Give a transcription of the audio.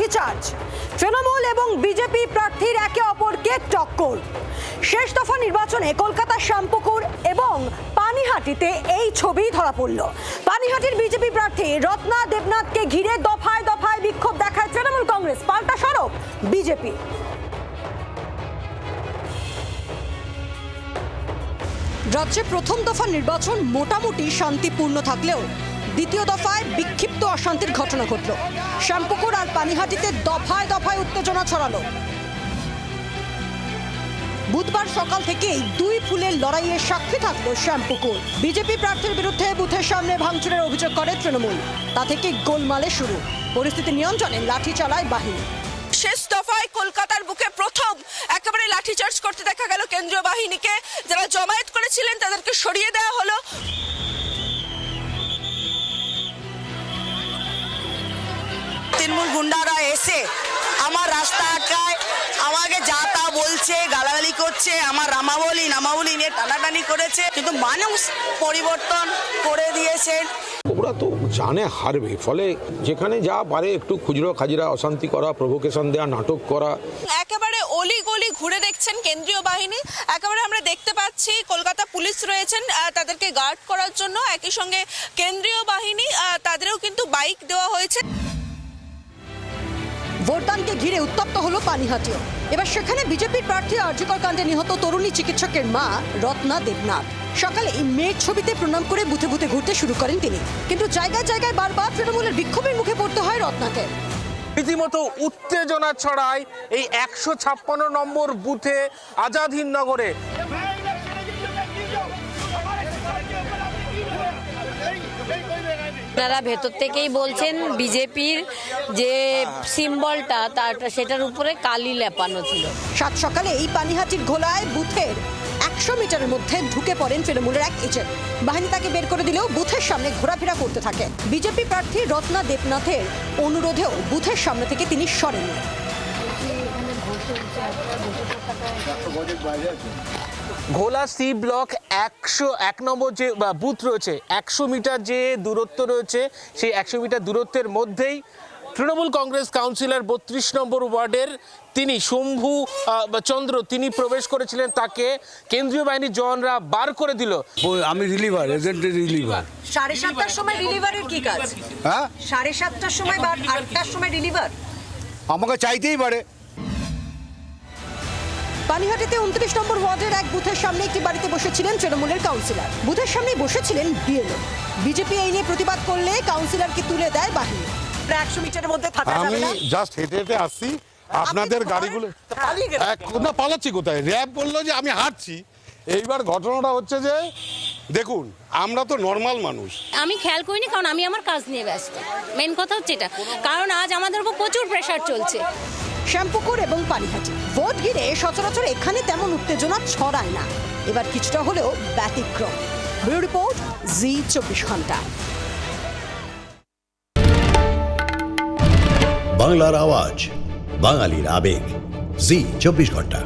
লাঠিচার্জ। তৃণমূল এবং বিজেপি প্রার্থীর একে অপরকে টক্কর। শেষ দফা নির্বাচনে কলকাতার শ্যামপুকুর এবং পানিহাটিতে এই ছবি ধরা পড়ল। পানিহাটির বিজেপি প্রার্থী রত্না দেবনাথকে ঘিরে দফায় দফায় বিক্ষোভ দেখায় তৃণমূল কংগ্রেস, পাল্টা সরব বিজেপি। রাজ্যে প্রথম দফা নির্বাচন মোটামুটি শান্তিপূর্ণ থাকলেও দ্বিতীয় দফায় বিক্ষিপ্ত অশান্তির ঘটনা ঘটল। শ্যামপুকুর আর পানিহাটিতে দফায় দফায় উত্তেজনা ছড়ালো। বুধবার সকাল থেকেই দুই ফুলের লড়াইয়ের সাক্ষী থাকলো শ্যামপুকুর। বিজেপি প্রার্থীর বিরুদ্ধে বুথের সামনে ভাঙচুরের অভিযোগ করে তৃণমূল। তা থেকে গোলমালে শুরু। পরিস্থিতি নিয়ন্ত্রণে লাঠি চালায় বাহিনী। শেষ দফায় কলকাতার বুকে প্রথম একেবারে লাঠিচার্জ করতে দেখা গেল কেন্দ্রীয় বাহিনীকে। যারা জমায়েত করেছিলেন তাদেরকে সরিয়ে দেওয়া হলো। তৃণমূল গুন্ডারা এসে আমার রাস্তা আটকায়, আমাকে যা তা বলছে, গালাগালি করছে, আমার নামাবলি নিয়ে টানাটানি করেছে, কিন্তু মানুষ পরিবর্তন করে দিয়েছেন। ওরা তো জানে হারবে, ফলে যেখানে যা পারে একটু খুচরো খাজিরা অশান্তি করা, প্রভোকেশন দেওয়া, নাটক করা। একেবারে অলি গলি ঘুরে দেখছেন কেন্দ্রীয় বাহিনী। একেবারে আমরা দেখতে পাচ্ছি কলকাতা পুলিশ রয়েছেন তাদেরকে গার্ড করার জন্য, একই সঙ্গে কেন্দ্রীয় বাহিনী তাদেরও কিন্তু বাইক দেওয়া হয়েছে। ভোটদানকে ঘিরে উত্তপ্ত হলো পানিহাটিও। এবার সেখানে বিজেপির প্রার্থী আরজিকর কাণ্ডে নিহত তরুণী চিকিৎসকের মা রত্না দেবনাথ সকালে মেয়ের ছবিতে প্রণাম করে বুথে বুথে ঘুরতে শুরু করেন তিনি। কিন্তু জায়গায় জায়গায় বারবার তৃণমূলের বিক্ষোভের মুখে পড়তে হয় রত্নাকে। রীতিমতো উত্তেজনা ছড়ায় এই 156 নম্বর বুথে আজাদ হিন্দ নগরে। আপনারা ভেতর থেকেই বলছেন বিজেপির যে সিম্বলটা সেটার উপরে কালি লেপানো ছিল। সাত সকালে এই পানিহাটির ঘোলায় বুথের 100 মিটারের মধ্যে ঢুকে পড়েন তৃণমূলের এক এজেন্ট। বাহিনী তাকে বের করে দিলেও বুথের সামনে ঘোরাফেরা করতে থাকে। বিজেপি প্রার্থী রত্না দেবনাথের অনুরোধেও বুথের সামনে থেকে তিনি সরেন। ঘোলা সি ব্লক 101 নম্বর যে বুথ রয়েছে, 100 মিটার যে দূরত্ব রয়েছে, সেই 100 মিটার দূরত্বের মধ্যেই তৃণমূল কংগ্রেস কাউন্সিলর 32 নম্বর ওয়ার্ডের তিনি শম্ভু চন্দ্র তিনি প্রবেশ করেছিলেন। তাকে কেন্দ্রীয় বাহিনীর জওয়ানরা বার করে দিল। আমি রিলিভার, এজেন্টের রিলিভার। 7:30টার সময় রিলিভারের কি কাজ? হ্যাঁ, 7:30টার সময় বা 8টার সময় রিলিভার আমাকে চাইতেই পারে। পানিহাটিতে 29 নম্বর ওয়ার্ডের এক বুথের সামনে একটি বাড়িতে বসেছিলেন তৃণমূলের কাউন্সিলর। বুথের সামনেই বসেছিলেন বিএলও। বিজেপি এই নিয়ে প্রতিবাদ করলে কাউন্সিলরকে তুলে দেয় বাহিনী। প্রায় 100 মিটারের মধ্যে থাকা যাবে আমি না। জাস্ট হেঁটে হেঁটে আসছি, আপনাদের গাড়িগুলো না পালাচ্ছি কোথায়? র্যাব বললো যে আমি হাঁটছি। এইবার ঘটনাটা হচ্ছে যে দেখুন, আমরা তো নর্মাল মানুষ। আমি খেয়াল করিনি, কারণ আমি আমার কাজ নিয়ে ব্যস্ত। মেন কথা হচ্ছে এটা, কারণ আজ আমাদের উপর প্রচুর প্রেশার চলছে। শ্যামপুকুর এবং পানিহাটি ভোট ঘিরে সচরাচর এখানে তেমন উত্তেজনা ছড়ায় না। এবার কিছুটা হলেও ব্যতিক্রম। ব্যুরো রিপোর্ট, জি 24 ঘন্টা। বাংলার আওয়াজ, বাঙালির আবেগ, জি 24 ঘন্টা।